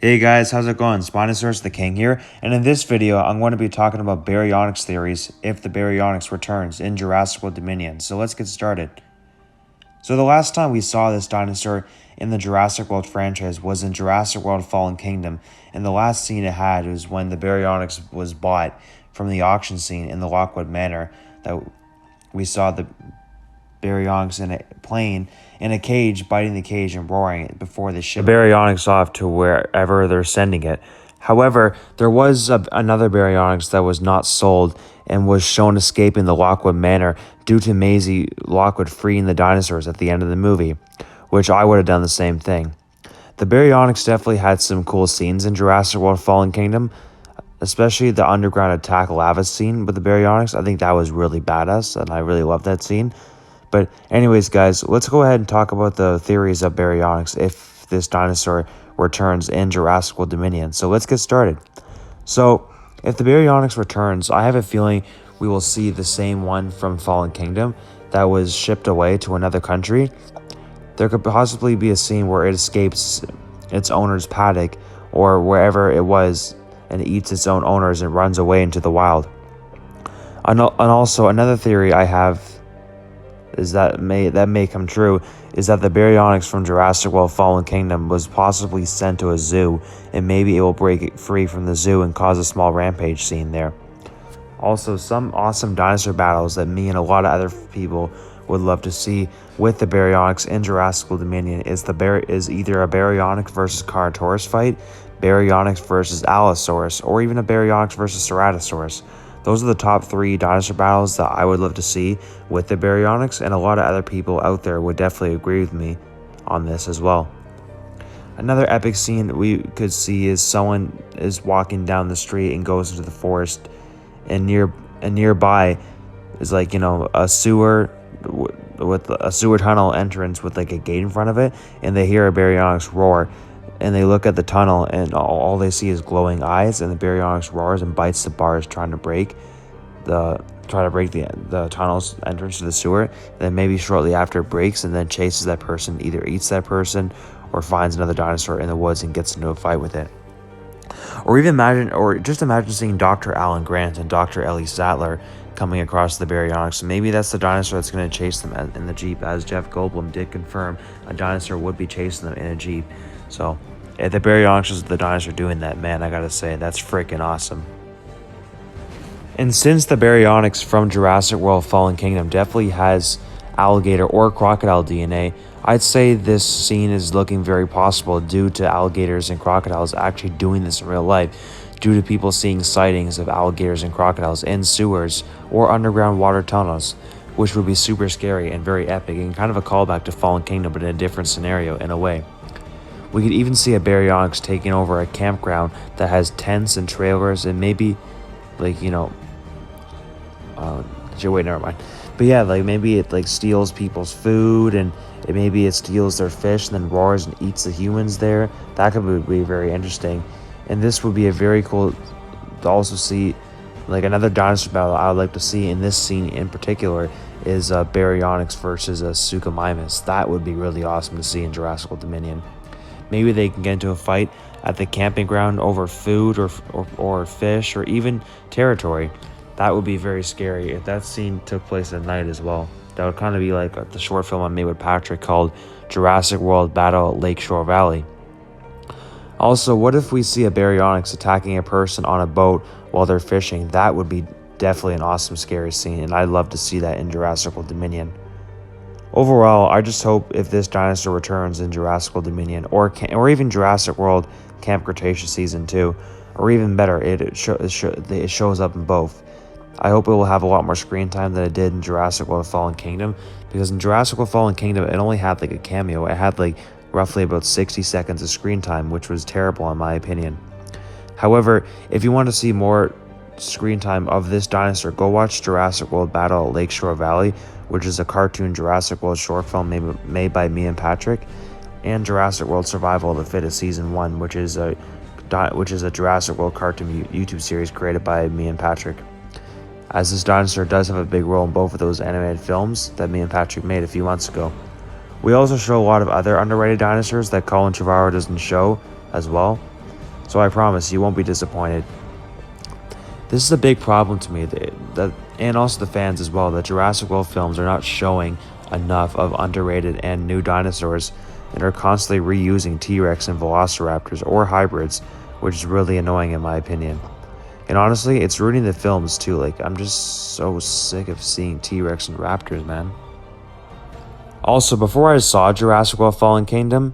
Hey guys, how's it going? Spinosaurus the King here, and in this video, I'm going to be talking about Baryonyx theories if the Baryonyx returns in Jurassic World Dominion. So let's get started. So the last time we saw this dinosaur in the Jurassic World franchise was in Jurassic World Fallen Kingdom, and the last scene it had was when the Baryonyx was bought from the auction scene in the Lockwood Manor. That we saw the Baryonyx in a plane in a cage, biting the cage and roaring it before they ship the Baryonyx off to wherever they're sending it. However, there was another Baryonyx that was not sold and was shown escaping the Lockwood Manor due to Maisie Lockwood freeing the dinosaurs at the end of the movie, which I would have done the same thing. The Baryonyx definitely had some cool scenes in Jurassic World Fallen Kingdom, especially the underground attack lava scene with the Baryonyx. I think that was really badass, and I really loved that scene. But anyways, guys, let's go ahead and talk about the theories of Baryonyx if this dinosaur returns in Jurassic World Dominion. So let's get started. So if the Baryonyx returns, I have a feeling we will see the same one from Fallen Kingdom that was shipped away to another country. There could possibly be a scene where it escapes its owner's paddock or wherever it was and eats its own owners and runs away into the wild. And also another theory I have is that may come true, is that the Baryonyx from Jurassic World Fallen Kingdom was possibly sent to a zoo, and maybe it will break it free from the zoo and cause a small rampage scene there. Also, some awesome dinosaur battles that me and a lot of other people would love to see with the Baryonyx in Jurassic World Dominion is either a Baryonyx versus Cretacous fight, Baryonyx versus Allosaurus, or even a Baryonyx versus Ceratosaurus. Those are the top 3 dinosaur battles that I would love to see with the Baryonyx, and a lot of other people out there would definitely agree with me on this as well. Another epic scene we could see is someone is walking down the street and goes into the forest, and nearby is a sewer with a sewer tunnel entrance with a gate in front of it, and they hear a Baryonyx roar. And they look at the tunnel, and all they see is glowing eyes, and the Baryonyx roars and bites the bars, trying to break the tunnel's entrance to the sewer. And then maybe shortly after it breaks, and then chases that person, either eats that person or finds another dinosaur in the woods and gets into a fight with it. Or just imagine seeing Dr. Alan Grant and Dr. Ellis Sattler coming across the Baryonyx. Maybe that's the dinosaur that's going to chase them in the Jeep, as Jeff Goldblum did confirm a dinosaur would be chasing them in a Jeep. So, if the Baryonyx is the dinosaur doing that, man, I gotta say, that's freaking awesome. And since the Baryonyx from Jurassic World Fallen Kingdom definitely has alligator or crocodile DNA, I'd say this scene is looking very possible due to alligators and crocodiles actually doing this in real life, due to people seeing sightings of alligators and crocodiles in sewers or underground water tunnels, which would be super scary and very epic, and kind of a callback to Fallen Kingdom, but in a different scenario in a way. We could even see a Baryonyx taking over a campground that has tents and trailers, and maybe, never mind. But yeah, maybe it steals people's food, and maybe it steals their fish and then roars and eats the humans there. That could be very interesting. And this would be a very cool to also see, another dinosaur battle I would like to see in this scene in particular is Baryonyx versus a Suchomimus. That would be really awesome to see in Jurassic World Dominion. Maybe they can get into a fight at the camping ground over food or fish or even territory. That would be very scary if that scene took place at night as well. That would kind of be like the short film I made with Patrik called Jurassic World Battle at Lakeshore Valley. Also, what if we see a Baryonyx attacking a person on a boat while they're fishing? That would be definitely an awesome scary scene, and I'd love to see that in Jurassic World Dominion. Overall, I just hope if this dinosaur returns in Jurassic World Dominion or even Jurassic World Camp Cretaceous Season 2, or even better, it shows up in both. I hope it will have a lot more screen time than it did in Jurassic World Fallen Kingdom, because in Jurassic World Fallen Kingdom, it only had a cameo. It had roughly about 60 seconds of screen time, which was terrible in my opinion. However, if you want to see more screen time of this dinosaur, go watch Jurassic World Battle at Lakeshore Valley, which is a cartoon Jurassic World short film made by me and Patrik, and Jurassic World Survival of the Fittest Season 1, which is a Jurassic World cartoon YouTube series created by me and Patrik. As this dinosaur does have a big role in both of those animated films that me and Patrik made a few months ago. We also show a lot of other underrated dinosaurs that Colin Trevorrow doesn't show as well. so I promise you won't be disappointed. This is a big problem to me, and also the fans as well, that Jurassic World films are not showing enough of underrated and new dinosaurs and are constantly reusing T-Rex and Velociraptors or hybrids, which is really annoying in my opinion. And honestly, it's ruining the films too. Like, I'm just so sick of seeing T-Rex and Raptors, man. Also, before I saw Jurassic World Fallen Kingdom,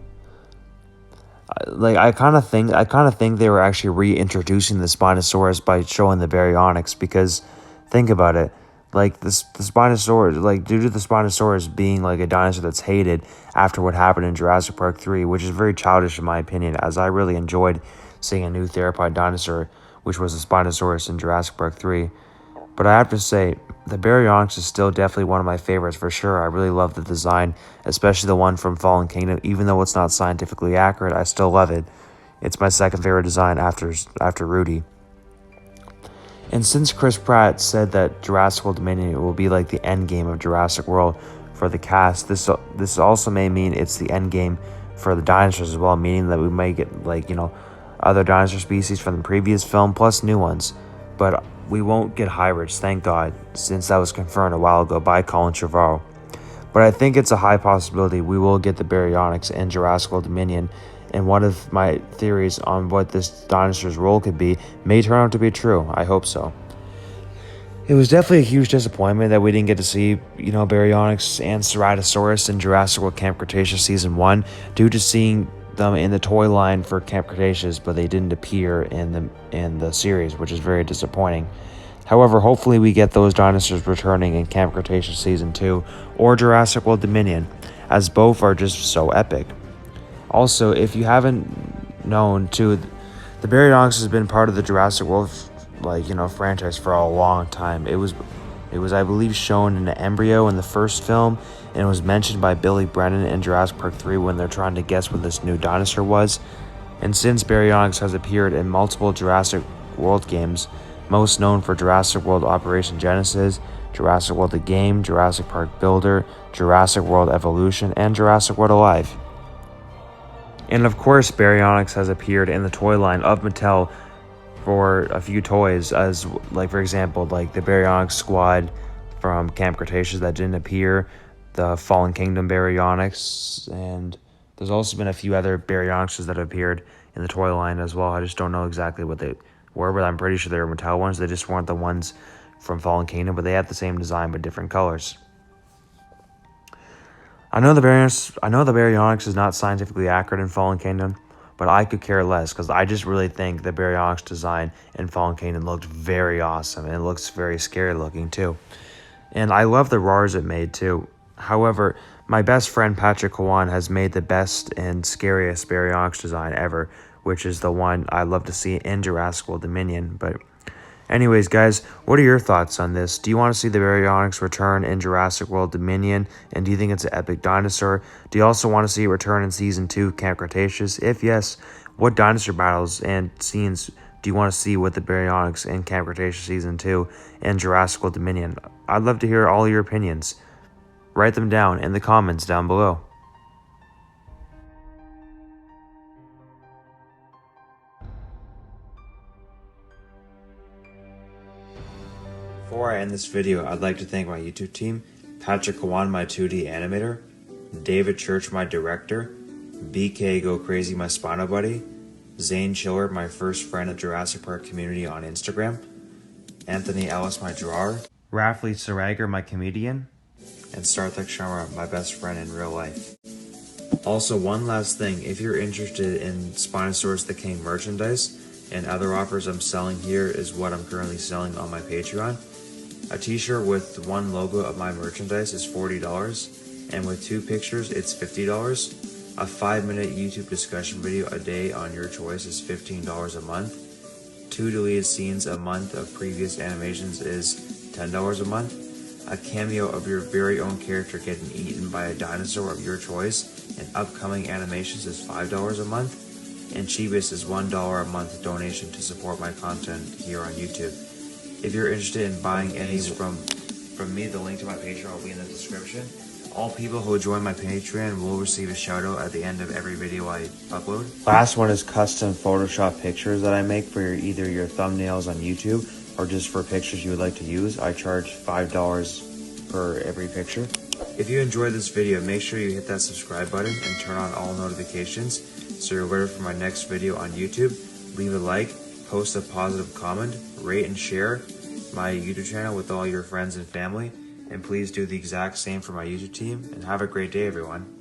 I kind of think they were actually reintroducing the Spinosaurus by showing the Baryonyx, because think about it, like the Spinosaurus, like due to the Spinosaurus being like a dinosaur that's hated after what happened in Jurassic Park 3, which is very childish in my opinion, as I really enjoyed seeing a new theropod dinosaur, which was the Spinosaurus in Jurassic Park 3. But I have to say, the Baryonyx is still definitely one of my favorites for sure. I really love the design, especially the one from Fallen Kingdom. Even though it's not scientifically accurate, I still love it. It's my second favorite design after Rudy. And since Chris Pratt said that Jurassic World Dominion will be like the end game of Jurassic World for the cast, this also may mean it's the end game for the dinosaurs as well, meaning that we may get, like, you know, other dinosaur species from the previous film plus new ones. But we won't get hybrids, thank God, since that was confirmed a while ago by Colin Trevorrow. But I think it's a high possibility we will get the Baryonyx in Jurassic World Dominion, and one of my theories on what this dinosaur's role could be may turn out to be true. I hope so. It was definitely a huge disappointment that we didn't get to see, you know, Baryonyx and Ceratosaurus in Jurassic World Camp Cretaceous Season 1 due to seeing them in the toy line for Camp Cretaceous, but they didn't appear in the series, which is very disappointing. However, hopefully we get those dinosaurs returning in Camp Cretaceous Season 2 or Jurassic World Dominion, as both are just so epic. Also, if you haven't known too, the Baryonyx has been part of the Jurassic World franchise for a long time. It was I believe shown in an embryo in the first film, and it was mentioned by Billy Brennan in Jurassic Park 3 when they're trying to guess what this new dinosaur was. And since Baryonyx has appeared in multiple Jurassic World games, most known for Jurassic World Operation Genesis, Jurassic World the Game, Jurassic Park Builder, Jurassic World Evolution, and Jurassic World Alive. And of course, Baryonyx has appeared in the toy line of Mattel for a few toys, as like for example, like the Baryonyx squad from Camp Cretaceous that didn't appear, the Fallen Kingdom Baryonyx, and there's also been a few other Baryonyxes that have appeared in the toy line as well. I just don't know exactly what they were, but I'm pretty sure they were Mattel ones. They just weren't the ones from Fallen Kingdom, but they had the same design but different colors. I know the Baryonyx is not scientifically accurate in Fallen Kingdom, but I could care less, because I just really think the Baryonyx design in Fallen Kingdom looked very awesome, and it looks very scary looking too. And I love the roars it made too. However, my best friend Patrik Cauan has made the best and scariest Baryonyx design ever, which is the one I love to see in Jurassic World Dominion. But anyways, guys, what are your thoughts on this? Do you want to see the Baryonyx return in Jurassic World Dominion? And do you think it's an epic dinosaur? Do you also want to see it return in Season 2, Camp Cretaceous? If yes, what dinosaur battles and scenes do you want to see with the Baryonyx in Camp Cretaceous Season 2 and Jurassic World Dominion? I'd love to hear all your opinions. Write them down in the comments down below. Before I end this video, I'd like to thank my YouTube team, Patrik Cauan, my 2D animator, David Church, my director, BK Go Crazy, my Spino buddy, Zane Chiller, my first friend at Jurassic Park community on Instagram, Anthony Ellis, my drawer, Rafli Sarager, my comedian, and Sarthak Sharma, my best friend in real life. Also, one last thing, if you're interested in Spinosaurus the King merchandise and other offers I'm selling here is what I'm currently selling on my Patreon. A t-shirt with one logo of my merchandise is $40, and with 2 pictures it's $50. A 5-minute YouTube discussion video a day on your choice is $15 a month. 2 deleted scenes a month of previous animations is $10 a month. A cameo of your very own character getting eaten by a dinosaur of your choice and upcoming animations is $5 a month. And cheapest is $1 a month donation to support my content here on YouTube. If you're interested in buying any from me, the link to my Patreon will be in the description. All people who join my Patreon will receive a shout out at the end of every video I upload. Last one is custom Photoshop pictures that I make for either your thumbnails on YouTube or just for pictures you would like to use. I charge $5 per every picture. If you enjoyed this video, make sure you hit that subscribe button and turn on all notifications so you're alerted for my next video on YouTube. Leave a like, post a positive comment, rate and share my YouTube channel with all your friends and family. And please do the exact same for my YouTube team. And have a great day, everyone.